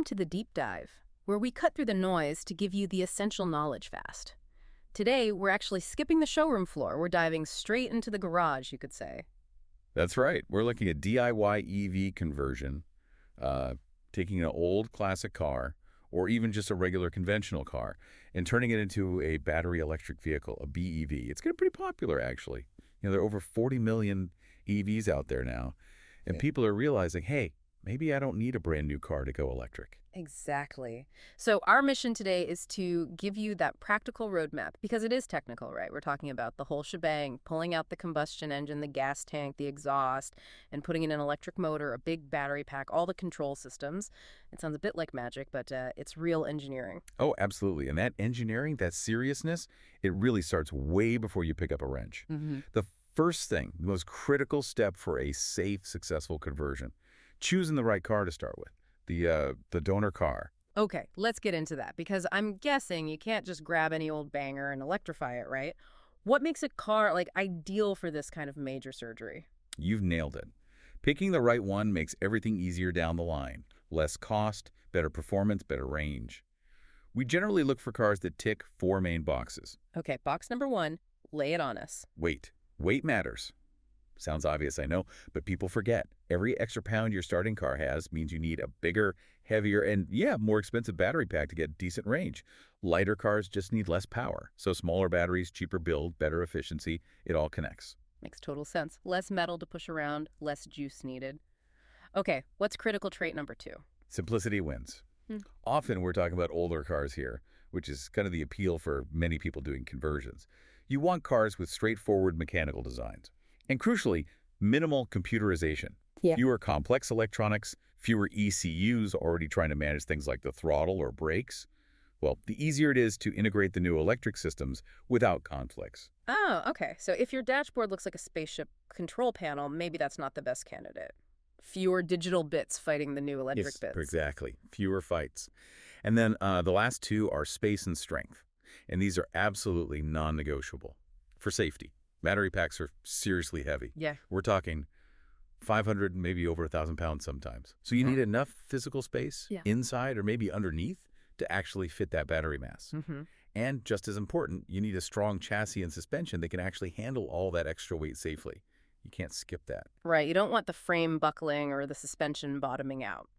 to the deep dive, where we cut through the noise to give you the essential knowledge fast. Today, we're actually skipping the showroom floor. We're diving straight into the garage, you could say. That's right. We're looking at DIY EV conversion, taking an old classic car, or even just a regular conventional car, and turning it into a battery electric vehicle, a BEV. It's getting pretty popular, actually. There are over 40 million EVs out there now, and people are realizing, hey, maybe I don't need a brand new car to go electric. Exactly. So our mission today is to give you that practical roadmap, because it is technical, right? We're talking about the whole shebang, pulling out the combustion engine, the gas tank, the exhaust, and putting in an electric motor, a big battery pack, all the control systems. It sounds a bit like magic, but it's real engineering. Oh, absolutely. And that engineering, that seriousness, it really starts way before you pick up a wrench. The first thing, the most critical step for a safe, successful conversion, choosing the right car to start with. The donor car. Okay, let's get into that, because I'm guessing you can't just grab any old banger and electrify it, right? What makes a car, ideal for this kind of major surgery? You've nailed it. Picking the right one makes everything easier down the line. Less cost, better performance, better range. We generally look for cars that tick 4 main boxes. Okay, box number 1, lay it on us. Weight. Weight matters. Sounds obvious, I know, but people forget. Every extra pound your starting car has means you need a bigger, heavier, and more expensive battery pack to get decent range. Lighter cars just need less power. So smaller batteries, cheaper build, better efficiency, it all connects. Makes total sense. Less metal to push around, less juice needed. Okay, what's critical trait number 2? Simplicity wins. Often we're talking about older cars here, which is kind of the appeal for many people doing conversions. You want cars with straightforward mechanical designs. And crucially, minimal computerization. Fewer complex electronics, fewer ECUs already trying to manage things like the throttle or brakes. Well, the easier it is to integrate the new electric systems without conflicts. Oh, okay. So if your dashboard looks like a spaceship control panel, maybe that's not the best candidate. Fewer digital bits fighting the new electric bits. Exactly. Fewer fights. And then the last 2 are space and strength. And these are absolutely non-negotiable for safety. Battery packs are seriously heavy. Yeah. We're talking 500, maybe over 1,000 pounds sometimes. So you need enough physical space inside or maybe underneath to actually fit that battery mass. And just as important, you need a strong chassis and suspension that can actually handle all that extra weight safely. You can't skip that. Right. You don't want the frame buckling or the suspension bottoming out.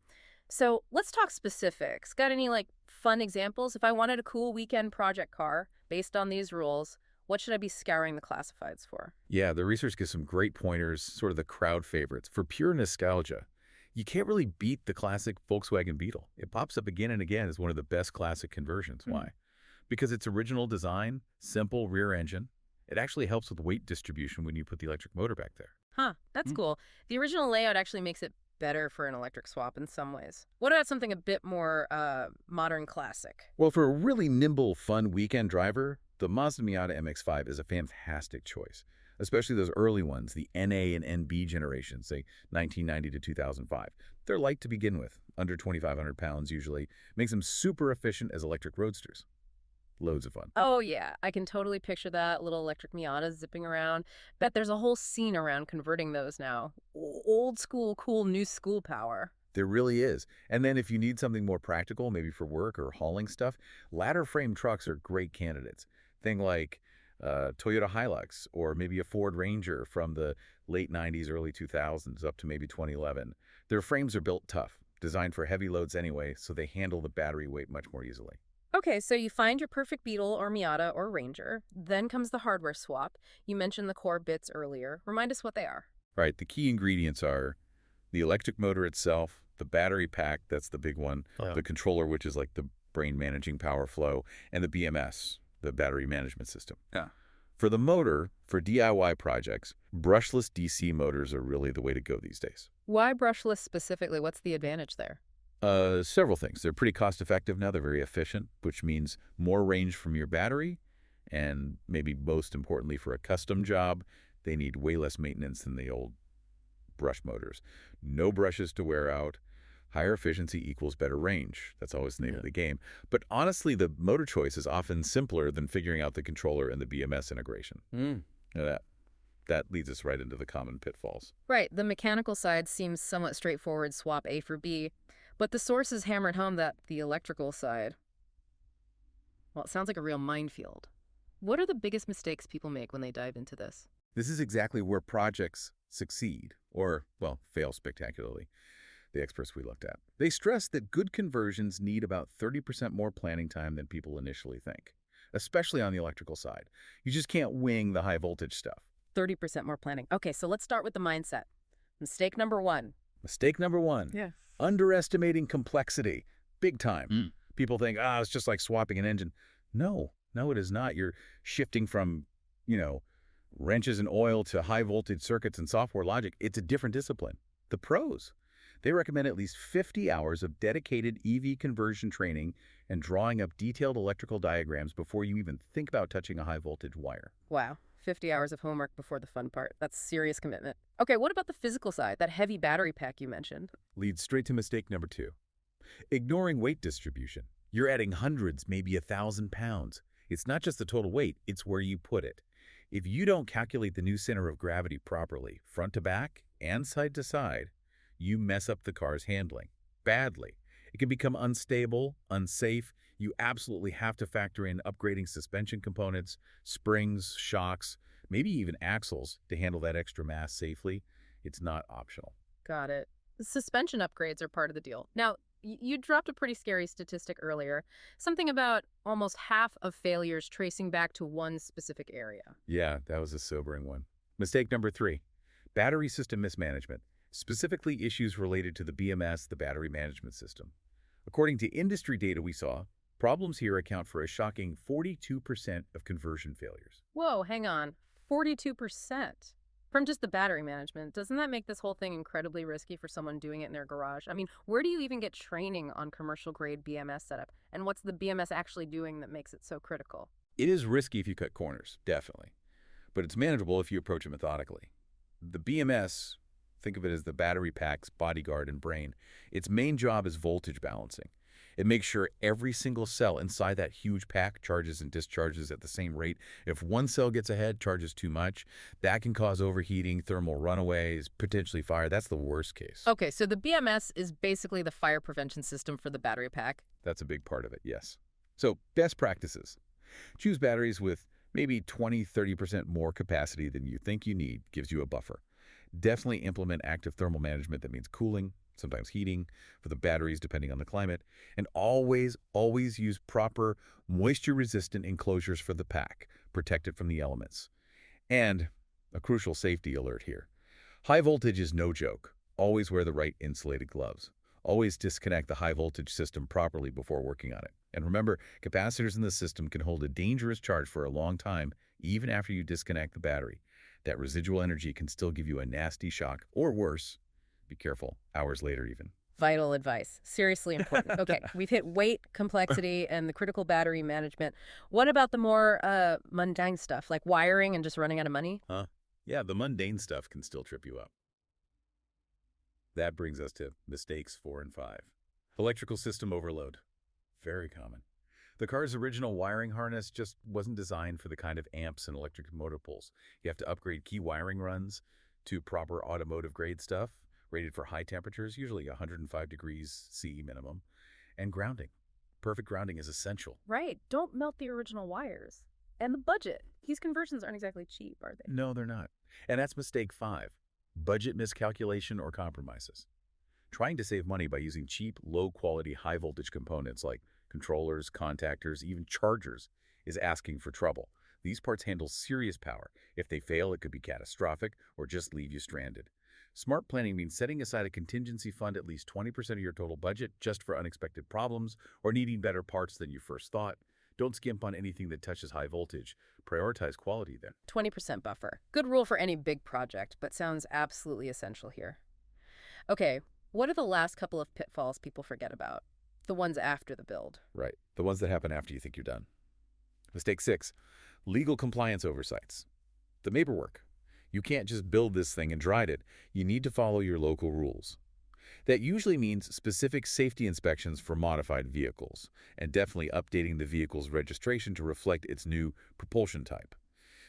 So let's talk specifics. Got any fun examples? If I wanted a cool weekend project car based on these rules, what should I be scouring the classifieds for? Yeah, the research gives some great pointers, sort of the crowd favorites. For pure nostalgia, you can't really beat the classic Volkswagen Beetle. It pops up again and again as one of the best classic conversions. Why? Because its original design, simple rear engine, it actually helps with weight distribution when you put the electric motor back there. Huh, that's cool. The original layout actually makes it better for an electric swap in some ways. What about something a bit more modern classic? Well, for a really nimble, fun weekend driver, the Mazda Miata MX-5 is a fantastic choice, especially those early ones, the NA and NB generations, say 1990 to 2005. They're light to begin with, under 2,500 pounds usually, makes them super efficient as electric roadsters. Loads of fun. Oh, yeah. I can totally picture that little electric Miata zipping around. Bet there's a whole scene around converting those now. Old school, cool, new school power. There really is. And then if you need something more practical, maybe for work or hauling stuff, ladder frame trucks are great candidates. Thing like Toyota Hilux or maybe a Ford Ranger from the late 90s, early 2000s up to maybe 2011. Their frames are built tough, designed for heavy loads anyway, so they handle the battery weight much more easily. Okay, so you find your perfect Beetle or Miata or Ranger. Then comes the hardware swap. You mentioned the core bits earlier. Remind us what they are. Right, the key ingredients are the electric motor itself, the battery pack, that's the big one, the controller, which is like the brain managing power flow, and the BMS, the battery management system. For the motor, for DIY projects, brushless DC motors are really the way to go these days. Why brushless specifically? What's the advantage there? Several things. They're pretty cost-effective now. They're very efficient, which means more range from your battery, and maybe most importantly for a custom job, they need way less maintenance than the old brush motors. No brushes to wear out. Higher efficiency equals better range. That's always the name of the game. But honestly, the motor choice is often simpler than figuring out the controller and the BMS integration. That leads us right into the common pitfalls. Right. The mechanical side seems somewhat straightforward, swap A for B. But the sources hammered home that the electrical side, well, it sounds like a real minefield. What are the biggest mistakes people make when they dive into this? This is exactly where projects succeed, or, well, fail spectacularly, the experts we looked at. They stress that good conversions need about 30% more planning time than people initially think, especially on the electrical side. You just can't wing the high voltage stuff. 30% more planning. Okay, so let's start with the mindset. Mistake number one. Mistake number one, Yeah. underestimating complexity. Big time. Mm. People think, it's just like swapping an engine. No, it is not. You're shifting from, you know, wrenches and oil to high voltage circuits and software logic. It's a different discipline. The pros, they recommend at least 50 hours of dedicated EV conversion training and drawing up detailed electrical diagrams before you even think about touching a high voltage wire. Wow, 50 hours of homework before the fun part. That's serious commitment. Okay, what about the physical side, that heavy battery pack you mentioned? Leads straight to mistake number two. Ignoring weight distribution. You're adding hundreds, maybe 1,000 pounds. It's not just the total weight, it's where you put it. If you don't calculate the new center of gravity properly, front to back and side to side, you mess up the car's handling badly. It can become unstable, unsafe. You absolutely have to factor in upgrading suspension components, springs, shocks, maybe even axles to handle that extra mass safely. It's not optional. Got it. The suspension upgrades are part of the deal. Now, you dropped a pretty scary statistic earlier, something about almost half of failures tracing back to one specific area. Yeah, that was a sobering one. Mistake number three, battery system mismanagement, specifically issues related to the BMS, the battery management system. According to industry data we saw, problems here account for a shocking 42% of conversion failures. Whoa, hang on. 42%. From just the battery management, doesn't that make this whole thing incredibly risky for someone doing it in their garage? I mean, where do you even get training on commercial-grade BMS setup? And what's the BMS actually doing that makes it so critical? It is risky if you cut corners, definitely, but it's manageable if you approach it methodically. The BMS, think of it as the battery pack's bodyguard and brain. Its main job is voltage balancing. It makes sure every single cell inside that huge pack charges and discharges at the same rate. If one cell gets ahead, charges too much, that can cause overheating, thermal runaways, potentially fire. That's the worst case. Okay, so the BMS is basically the fire prevention system for the battery pack. That's a big part of it, yes. So, best practices. Choose batteries with maybe 20–30% more capacity than you think you need, gives you a buffer. Definitely implement active thermal management. That means cooling, sometimes heating for the batteries depending on the climate. And always use proper moisture-resistant enclosures for the pack, protected from the elements. And a crucial safety alert here. High voltage is no joke. Always wear the right insulated gloves. Always disconnect the high voltage system properly before working on it. And remember, capacitors in the system can hold a dangerous charge for a long time, even after you disconnect the battery. That residual energy can still give you a nasty shock, or worse, be careful, hours later even. Vital advice. Seriously important. Okay, we've hit weight, complexity, and the critical battery management. What about the more mundane stuff, like wiring and just running out of money? Yeah, the mundane stuff can still trip you up. That brings us to mistakes 4 and 5. Electrical system overload. Very common. The car's original wiring harness just wasn't designed for the kind of amps and electric motor pulls. You have to upgrade key wiring runs to proper automotive-grade stuff, rated for high temperatures, usually 105 degrees C minimum, and grounding. Perfect grounding is essential. Right. Don't melt the original wires. And the budget. These conversions aren't exactly cheap, are they? No, they're not. And that's mistake 5. Budget miscalculation or compromises. Trying to save money by using cheap, low-quality, high-voltage components like controllers, contactors, even chargers is asking for trouble. These parts handle serious power. If they fail, it could be catastrophic or just leave you stranded. Smart planning means setting aside a contingency fund, at least 20% of your total budget, just for unexpected problems or needing better parts than you first thought. Don't skimp on anything that touches high voltage. Prioritize quality then. 20% buffer. Good rule for any big project, but sounds absolutely essential here. Okay, what are the last couple of pitfalls people forget about? The ones after the build. Right. The ones that happen after you think you're done. Mistake 6. Legal compliance oversights. The paperwork. You can't just build this thing and ride it. You need to follow your local rules. That usually means specific safety inspections for modified vehicles, and definitely updating the vehicle's registration to reflect its new propulsion type.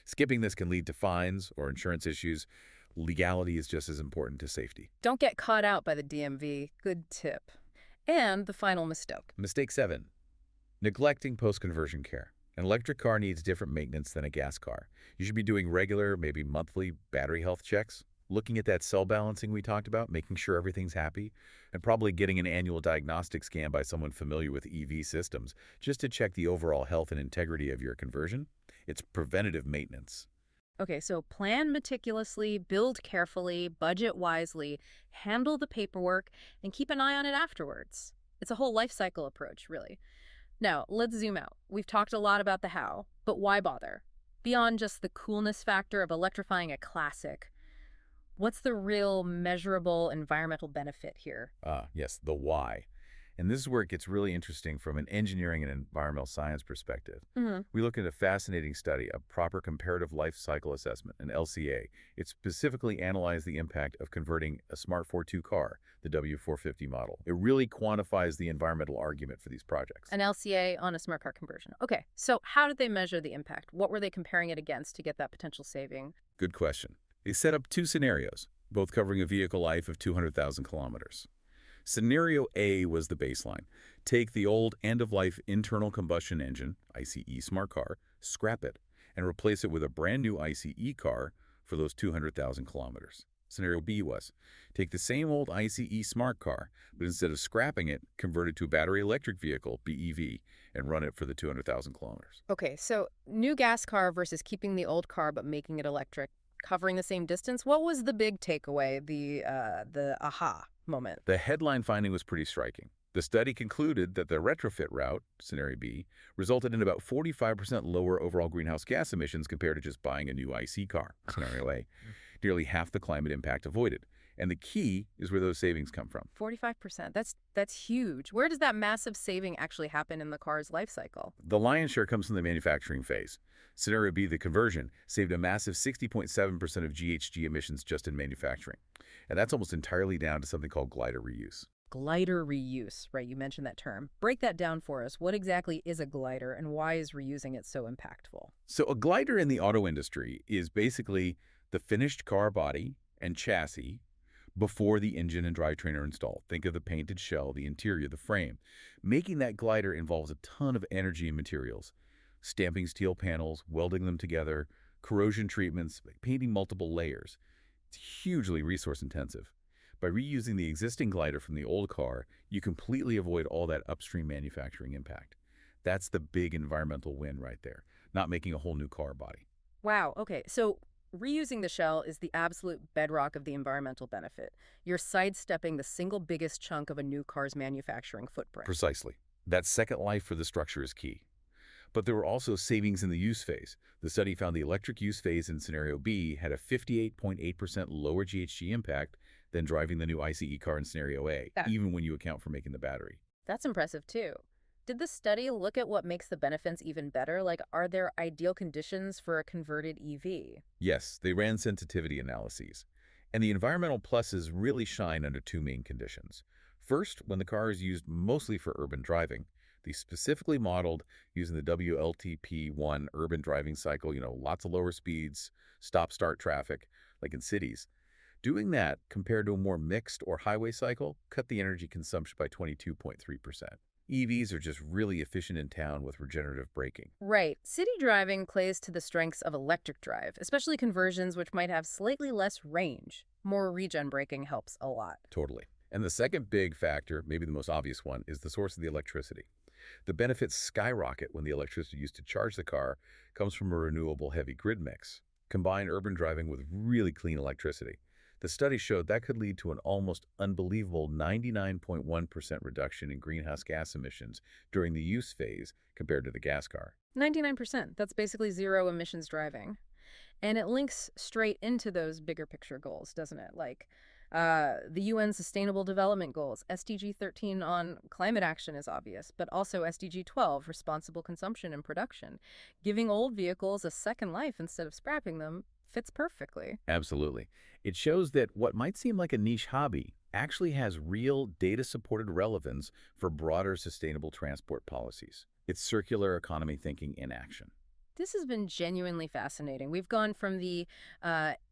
Skipping this can lead to fines or insurance issues. Legality is just as important to safety. Don't get caught out by the DMV. Good tip. And the final mistake. Mistake 7. Neglecting post-conversion care. An electric car needs different maintenance than a gas car. You should be doing regular, maybe monthly, battery health checks, looking at that cell balancing we talked about, making sure everything's happy, and probably getting an annual diagnostic scan by someone familiar with EV systems just to check the overall health and integrity of your conversion. It's preventative maintenance. Okay, so plan meticulously, build carefully, budget wisely, handle the paperwork, and keep an eye on it afterwards. It's a whole life cycle approach, really. Now, let's zoom out. We've talked a lot about the how, but why bother? Beyond just the coolness factor of electrifying a classic, what's the real measurable environmental benefit here? Yes, the why. And this is where it gets really interesting from an engineering and environmental science perspective. Hmm. We looked at a fascinating study, a proper comparative life cycle assessment, an LCA. It specifically analyzed the impact of converting a Smart 4.2 car, the W450 model. It really quantifies the environmental argument for these projects. An LCA on a smart car conversion. Okay, so how did they measure the impact? What were they comparing it against to get that potential saving? Good question. They set up two scenarios, both covering a vehicle life of 200,000 kilometers. Scenario A was the baseline. Take the old end-of-life internal combustion engine, ICE smart car, scrap it, and replace it with a brand new ICE car for those 200,000 kilometers. Scenario B was, take the same old ICE smart car, but instead of scrapping it, convert it to a battery electric vehicle, BEV, and run it for the 200,000 kilometers. Okay, so new gas car versus keeping the old car but making it electric, covering the same distance. What was the big takeaway, the aha moment? The headline finding was pretty striking. The study concluded that the retrofit route, Scenario B, resulted in about 45% lower overall greenhouse gas emissions compared to just buying a new IC car, Scenario A. Nearly half the climate impact avoided. And the key is where those savings come from. 45%. That's huge. Where does that massive saving actually happen in the car's life cycle? The lion's share comes from the manufacturing phase. Scenario B, the conversion, saved a massive 60.7% of GHG emissions just in manufacturing. And that's almost entirely down to something called glider reuse. Glider reuse, right? You mentioned that term. Break that down for us. What exactly is a glider and why is reusing it so impactful? So a glider in the auto industry is basically the finished car body and chassis before the engine and drivetrain are installed. Think of the painted shell, the interior, the frame. Making that glider involves a ton of energy and materials. Stamping steel panels, welding them together, corrosion treatments, painting multiple layers. It's hugely resource intensive. By reusing the existing glider from the old car, you completely avoid all that upstream manufacturing impact. That's the big environmental win right there, not making a whole new car body. Wow, okay. So reusing the shell is the absolute bedrock of the environmental benefit. You're sidestepping the single biggest chunk of a new car's manufacturing footprint. Precisely. That second life for the structure is key. But there were also savings in the use phase. The study found the electric use phase in Scenario B had a 58.8% lower GHG impact than driving the new ICE car in Scenario A, even when you account for making the battery. That's impressive, too. Did the study look at what makes the benefits even better? Like, are there ideal conditions for a converted EV? Yes, they ran sensitivity analyses. And the environmental pluses really shine under two main conditions. First, when the car is used mostly for urban driving, they specifically modeled using the WLTP1 urban driving cycle, lots of lower speeds, stop-start traffic, like in cities. Doing that, compared to a more mixed or highway cycle, cut the energy consumption by 22.3%. EVs are just really efficient in town with regenerative braking. Right. City driving plays to the strengths of electric drive, especially conversions which might have slightly less range. More regen braking helps a lot. Totally. And the second big factor, maybe the most obvious one, is the source of the electricity. The benefits skyrocket when the electricity used to charge the car comes from a renewable heavy grid mix. Combine urban driving with really clean electricity. The study showed that could lead to an almost unbelievable 99.1% reduction in greenhouse gas emissions during the use phase compared to the gas car. 99%. That's basically zero emissions driving. And it links straight into those bigger picture goals, doesn't it? Like the UN Sustainable Development Goals. SDG 13 on climate action is obvious, but also SDG 12, responsible consumption and production. Giving old vehicles a second life instead of scrapping them fits perfectly. Absolutely. It shows that what might seem like a niche hobby actually has real data-supported relevance for broader sustainable transport policies. It's circular economy thinking in action. This has been genuinely fascinating. We've gone from the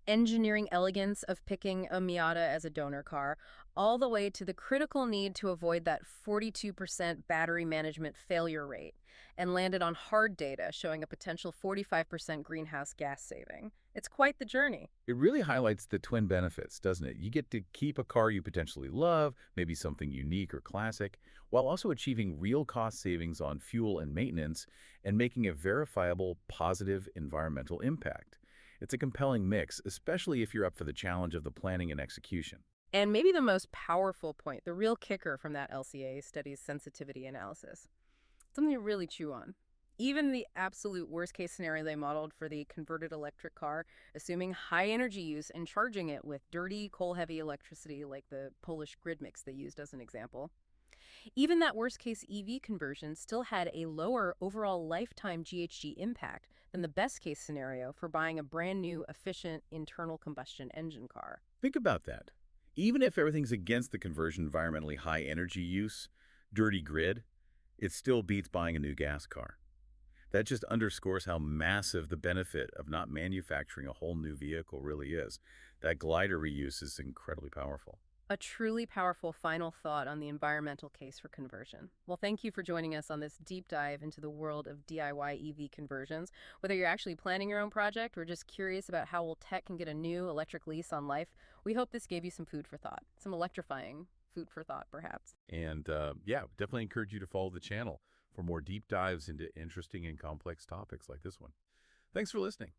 engineering elegance of picking a Miata as a donor car all the way to the critical need to avoid that 42% battery management failure rate, and landed on hard data showing a potential 45% greenhouse gas saving. It's quite the journey. It really highlights the twin benefits, doesn't it? You get to keep a car you potentially love, maybe something unique or classic, while also achieving real cost savings on fuel and maintenance and making a verifiable positive environmental impact. It's a compelling mix, especially if you're up for the challenge of the planning and execution. And maybe the most powerful point, the real kicker from that LCA study's sensitivity analysis, something to really chew on. Even the absolute worst case scenario they modeled for the converted electric car, assuming high energy use and charging it with dirty, coal heavy electricity like the Polish grid mix they used as an example, even that worst case EV conversion still had a lower overall lifetime GHG impact than the best case scenario for buying a brand new, efficient internal combustion engine car. Think about that. Even if everything's against the conversion environmentally high energy use, dirty grid, it still beats buying a new gas car. That just underscores how massive the benefit of not manufacturing a whole new vehicle really is. That glider reuse is incredibly powerful. A truly powerful final thought on the environmental case for conversion. Well, thank you for joining us on this deep dive into the world of DIY EV conversions. Whether you're actually planning your own project or just curious about how well tech can get a new electric lease on life, we hope this gave you some food for thought, some electrifying food for thought, perhaps. And yeah, definitely encourage you to follow the channel for more deep dives into interesting and complex topics like this one. Thanks for listening.